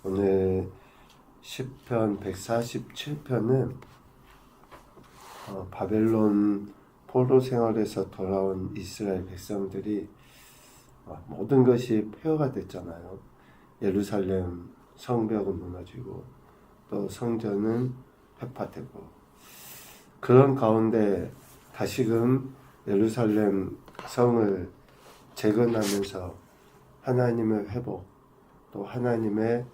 오늘 시편 147편은 바벨론 포로 생활에서 돌아온 이스라엘 백성들이 모든 것이 폐허가 됐잖아요. 예루살렘 성벽은 무너지고 또 성전은 회파되고, 그런 가운데 다시금 예루살렘 성을 재건하면서 하나님의 회복, 또 하나님의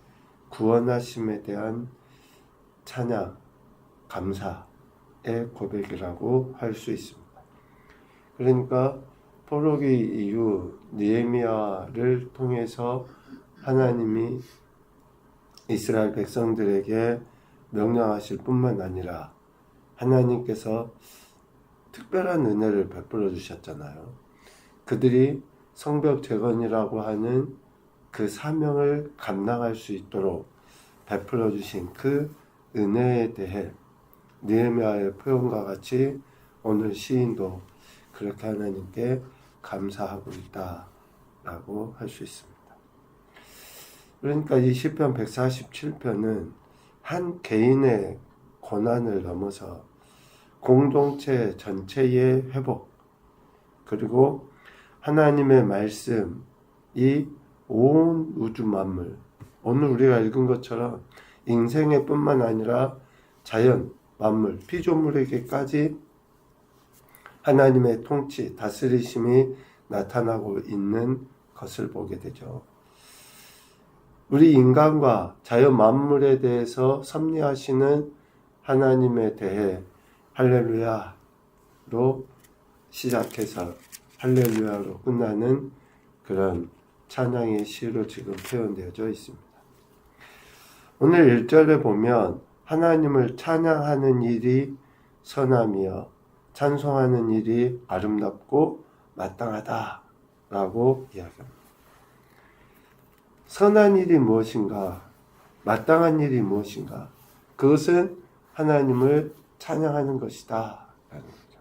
구원하심에 대한 찬양, 감사의 고백이라고 할 수 있습니다. 그러니까 포로기 이후 느헤미야를 통해서 하나님이 이스라엘 백성들에게 명령하실 뿐만 아니라 하나님께서 특별한 은혜를 베풀어 주셨잖아요. 그들이 성벽 재건이라고 하는 그 사명을 감당할 수 있도록 베풀어 주신 그 은혜에 대해 느헤미야의 표현과 같이 오늘 시인도 그렇게 하나님께 감사하고 있다라고 할 수 있습니다. 그러니까 이 시편 147편은 한 개인의 고난을 넘어서 공동체 전체의 회복, 그리고 하나님의 말씀이 온 우주 만물, 오늘 우리가 읽은 것처럼 인생의 뿐만 아니라 자연, 만물, 피조물에게까지 하나님의 통치, 다스리심이 나타나고 있는 것을 보게 되죠. 우리 인간과 자연 만물에 대해서 섭리하시는 하나님에 대해 할렐루야로 시작해서 할렐루야로 끝나는 그런 찬양의 시로 지금 표현되어져 있습니다. 오늘 1절에 보면 하나님을 찬양하는 일이 선함이여 찬송하는 일이 아름답고 마땅하다라고 이야기합니다. 선한 일이 무엇인가? 마땅한 일이 무엇인가? 그것은 하나님을 찬양하는 것이다 라는 거죠.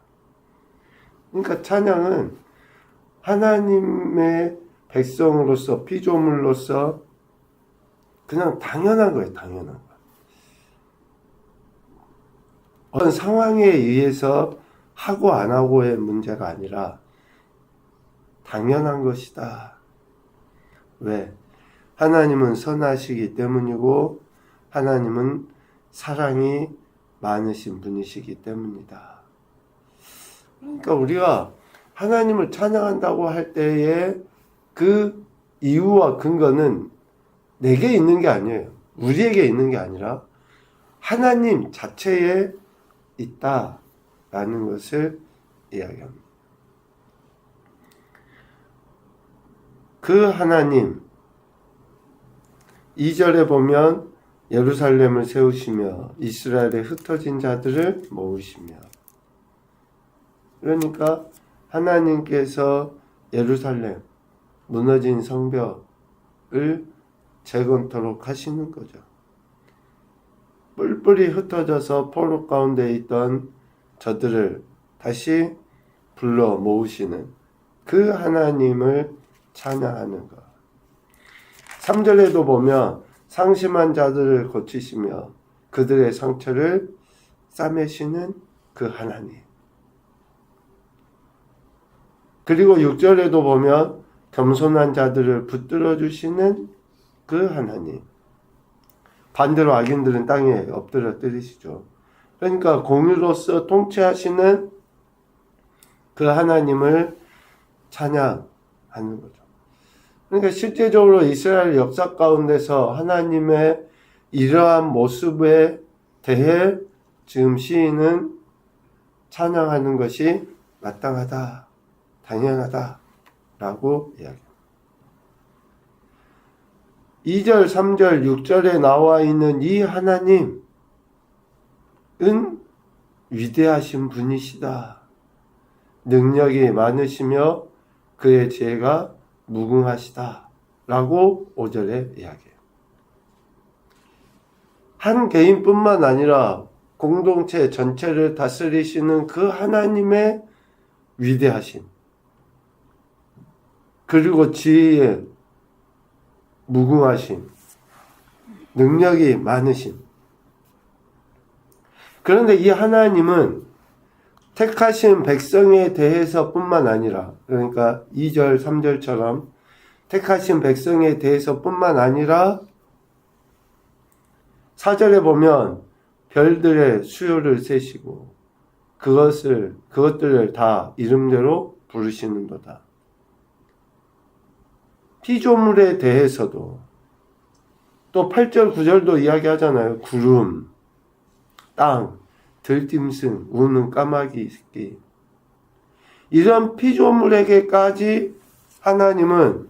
그러니까 찬양은 하나님의 백성으로서, 피조물로서 그냥 당연한 거예요. 당연한 거. 어떤 상황에 의해서 하고 안 하고의 문제가 아니라 당연한 것이다. 왜? 하나님은 선하시기 때문이고 하나님은 사랑이 많으신 분이시기 때문이다. 그러니까 우리가 하나님을 찬양한다고 할 때에 그 이유와 근거는 내게 있는 게 아니에요. 우리에게 있는 게 아니라 하나님 자체에 있다라는 것을 이야기합니다. 그 하나님, 2절에 보면 예루살렘을 세우시며 이스라엘의 흩어진 자들을 모으시며, 그러니까 하나님께서 예루살렘 무너진 성벽을 재건토록 하시는 거죠. 뿔뿔이 흩어져서 포로 가운데 있던 저들을 다시 불러 모으시는 그 하나님을 찬양하는 것. 3절에도 보면 상심한 자들을 고치시며 그들의 상처를 싸매시는 그 하나님. 그리고 6절에도 보면 겸손한 자들을 붙들어 주시는 그 하나님. 반대로 악인들은 땅에 엎드려 때리시죠. 그러니까 공유로서 통치하시는 그 하나님을 찬양하는 거죠. 그러니까 실제적으로 이스라엘 역사 가운데서 하나님의 이러한 모습에 대해 지금 시인은 찬양하는 것이 마땅하다, 당연하다 라고 이야기합니다. 2절, 3절, 6절에 나와 있는 이 하나님은 위대하신 분이시다. 능력이 많으시며 그의 지혜가 무궁하시다 라고 5절에 이야기해요. 한 개인뿐만 아니라 공동체 전체를 다스리시는 그 하나님의 위대하심, 그리고 지혜의 무궁하심, 능력이 많으신. 그런데 이 하나님은 택하신 백성에 대해서 뿐만 아니라, 그러니까 2절, 3절처럼 택하신 백성에 대해서 뿐만 아니라 4절에 보면 별들의 수요를 세시고 그것들을 다 이름대로 부르시는도다. 피조물에 대해서도 또 8절, 9절도 이야기하잖아요. 구름, 땅, 들짐승, 우는 까마귀 새끼. 이런 피조물에게까지 하나님은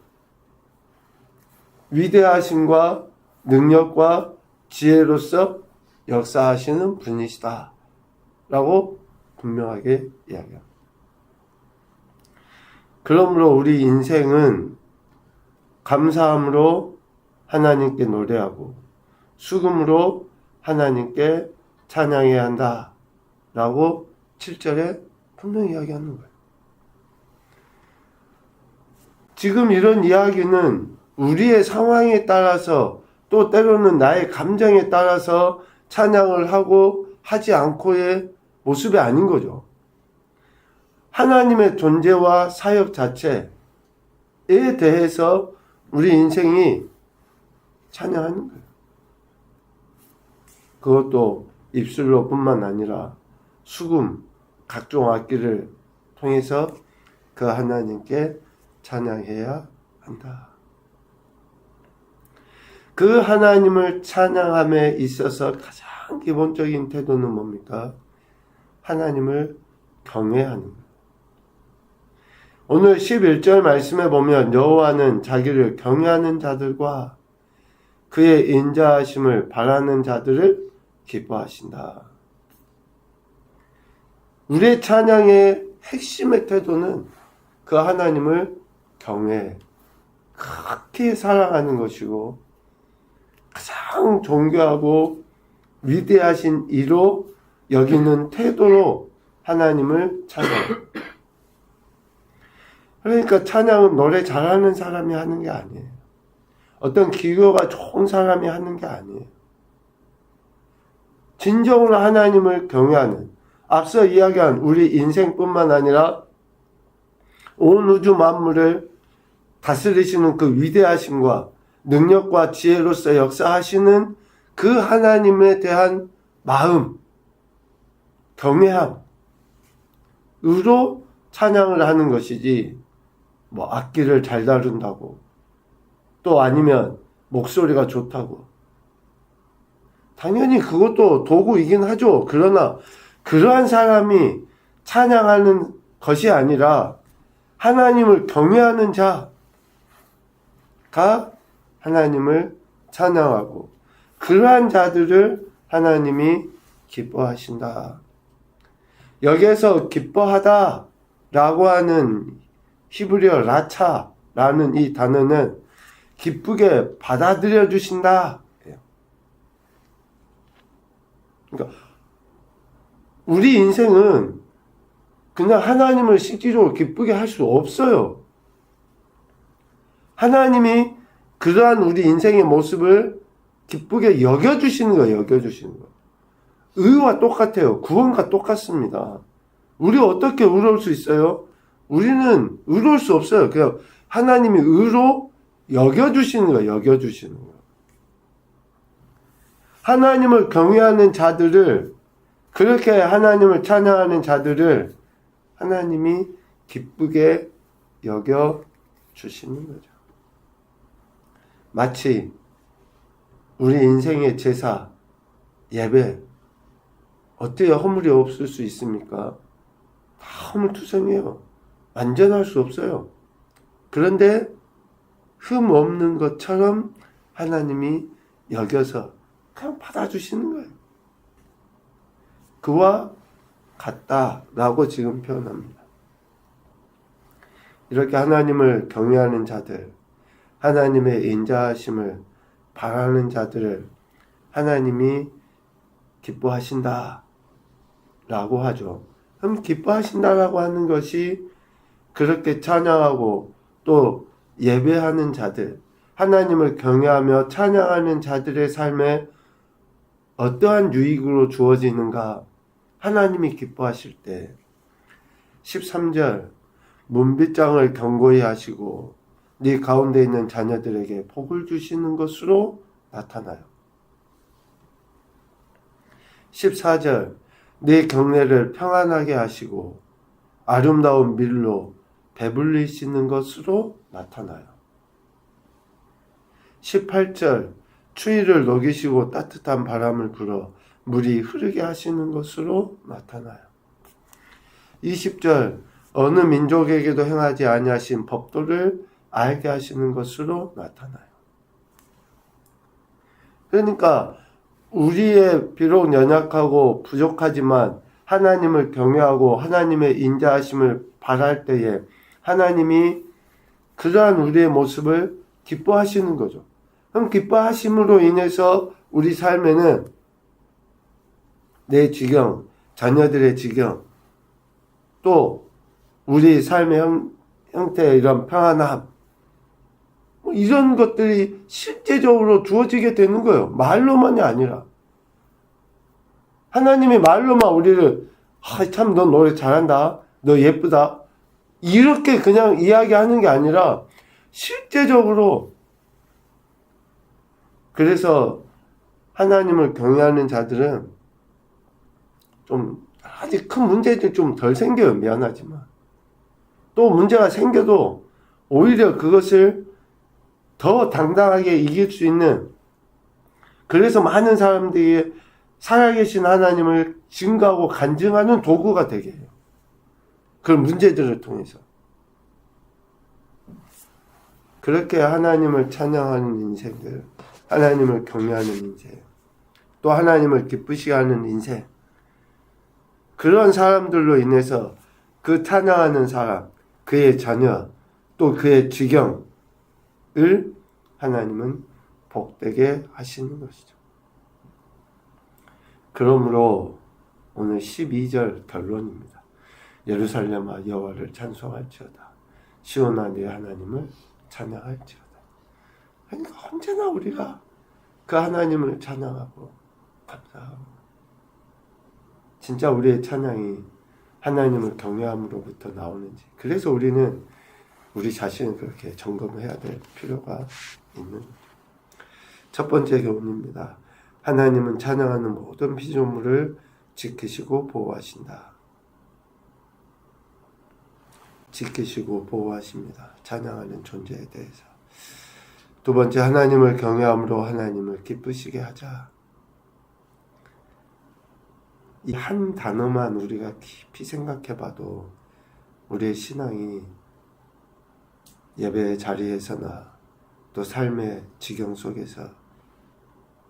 위대하심과 능력과 지혜로서 역사하시는 분이시다 라고 분명하게 이야기합니다. 그러므로 우리 인생은 감사함으로 하나님께 노래하고 수금으로 하나님께 찬양해야 한다 라고 7절에 분명히 이야기하는 거예요. 지금 이런 이야기는 우리의 상황에 따라서 또 때로는 나의 감정에 따라서 찬양을 하고 하지 않고의 모습이 아닌 거죠. 하나님의 존재와 사역 자체에 대해서 우리 인생이 찬양하는 거예요. 그것도 입술로 뿐만 아니라 수금, 각종 악기를 통해서 그 하나님께 찬양해야 한다. 그 하나님을 찬양함에 있어서 가장 기본적인 태도는 뭡니까? 하나님을 경외하는 거예요. 오늘 11절 말씀에 보면 여호와는 자기를 경외하는 자들과 그의 인자하심을 바라는 자들을 기뻐하신다. 우리의 찬양의 핵심의 태도는 그 하나님을 경외, 극히 사랑하는 것이고 가장 존귀하고 위대하신 이로 여기는 태도로 하나님을 찬양해요. 그러니까 찬양은 노래 잘하는 사람이 하는 게 아니에요. 어떤 기교가 좋은 사람이 하는 게 아니에요. 진정으로 하나님을 경외하는, 앞서 이야기한 우리 인생뿐만 아니라 온 우주 만물을 다스리시는 그 위대하심과 능력과 지혜로서 역사하시는 그 하나님에 대한 마음, 경외함으로 찬양을 하는 것이지, 뭐 악기를 잘 다룬다고 또 아니면 목소리가 좋다고, 당연히 그것도 도구이긴 하죠. 그러나 그러한 사람이 찬양하는 것이 아니라 하나님을 경외하는 자가 하나님을 찬양하고 그러한 자들을 하나님이 기뻐하신다. 여기에서 기뻐하다 라고 하는 히브리어 라차라는 이 단어는 기쁘게 받아들여 주신다. 그러니까 우리 인생은 그냥 하나님을 실질적으로 기쁘게 할 수 없어요. 하나님이 그러한 우리 인생의 모습을 기쁘게 여겨주시는 거예요. 여겨주시는 거. 의와 똑같아요. 구원과 똑같습니다. 우리 어떻게 의로울 수 있어요? 우리는 의로울 수 없어요. 그냥 하나님이 의로 여겨주시는 거예요. 여겨주시는 거예요. 하나님을 경외하는 자들을, 그렇게 하나님을 찬양하는 자들을 하나님이 기쁘게 여겨주시는 거죠. 마치 우리 인생의 제사, 예배, 어때요? 허물이 없을 수 있습니까? 다 허물투성이에요. 완전할 수 없어요. 그런데 흠 없는 것처럼 하나님이 여겨서 그냥 받아주시는 거예요. 그와 같다라고 지금 표현합니다. 이렇게 하나님을 경외하는 자들, 하나님의 인자하심을 바라는 자들을 하나님이 기뻐하신다 라고 하죠. 그럼 기뻐하신다라고 하는 것이 그렇게 찬양하고 또 예배하는 자들, 하나님을 경외하며 찬양하는 자들의 삶에 어떠한 유익으로 주어지는가? 하나님이 기뻐하실 때 13절 문빗장을 견고히 하시고 네 가운데 있는 자녀들에게 복을 주시는 것으로 나타나요. 14절 네 경내를 평안하게 하시고 아름다운 밀로 배불리시는 것으로 나타나요. 18절 추위를 녹이시고 따뜻한 바람을 불어 물이 흐르게 하시는 것으로 나타나요. 20절 어느 민족에게도 행하지 아니하신 법도를 알게 하시는 것으로 나타나요. 그러니까 우리의 비록 연약하고 부족하지만 하나님을 경외하고 하나님의 인자하심을 바랄 때에 하나님이 그러한 우리의 모습을 기뻐하시는 거죠. 그럼 기뻐하심으로 인해서 우리 삶에는 내 지경, 자녀들의 지경, 또 우리 삶의 형태의 이런 평안함, 이런 것들이 실제적으로 주어지게 되는 거예요. 말로만이 아니라. 하나님이 말로만 우리를 참 너 노래 잘한다, 너 예쁘다, 이렇게 그냥 이야기하는 게 아니라 실제적으로. 그래서 하나님을 경외하는 자들은 좀 아직 큰 문제들이 좀 덜 생겨요. 미안하지만. 또 문제가 생겨도 오히려 그것을 더 당당하게 이길 수 있는, 그래서 많은 사람들이 살아계신 하나님을 증거하고 간증하는 도구가 되게 해요. 그런 문제들을 통해서. 그렇게 하나님을 찬양하는 인생들, 하나님을 경외하는 인생, 또 하나님을 기쁘시게 하는 인생, 그런 사람들로 인해서 그 찬양하는 사람, 그의 자녀, 또 그의 지경을 하나님은 복되게 하시는 것이죠. 그러므로 오늘 12절 결론입니다. 예루살렘아 여호와를 찬송할지어다. 시온아 네 하나님을 찬양할지어다. 그러니까 언제나 우리가 그 하나님을 찬양하고 감사하고, 진짜 우리의 찬양이 하나님을 경외함으로부터 나오는지, 그래서 우리는 우리 자신을 그렇게 점검해야 될 필요가 있는 거죠. 첫 번째 교훈입니다. 하나님은 찬양하는 모든 피조물을 지키시고 보호하신다. 지키시고 보호하십니다. 찬양하는 존재에 대해서. 두 번째, 하나님을 경외함으로 하나님을 기쁘시게 하자. 이 한 단어만 우리가 깊이 생각해봐도 우리의 신앙이 예배의 자리에서나 또 삶의 지경 속에서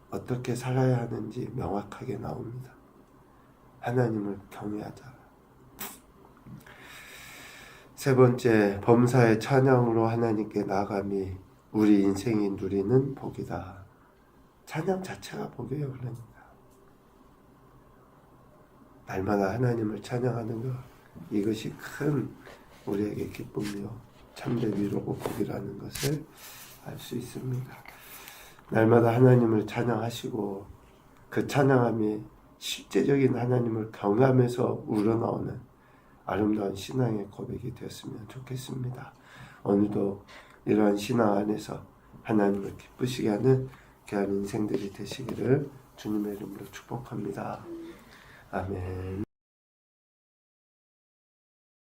어떻게 살아야 하는지 명확하게 나옵니다. 하나님을 경외하자. 세 번째, 범사의 찬양으로 하나님께 나아감이 우리 인생이 누리는 복이다. 찬양 자체가 복이에요. 그러니까 날마다 하나님을 찬양하는 것, 이것이 큰 우리에게 기쁨이요 참된 위로고 복이라는 것을 알 수 있습니다. 날마다 하나님을 찬양하시고 그 찬양함이 실제적인 하나님을 경외하면서 우러나오는 아름다운 신앙의 고백이 되었으면 좋겠습니다. 오늘도 이러한 신앙 안에서 하나님을 기쁘시게 하는 귀한 인생들이 되시기를 주님의 이름으로 축복합니다. 아멘.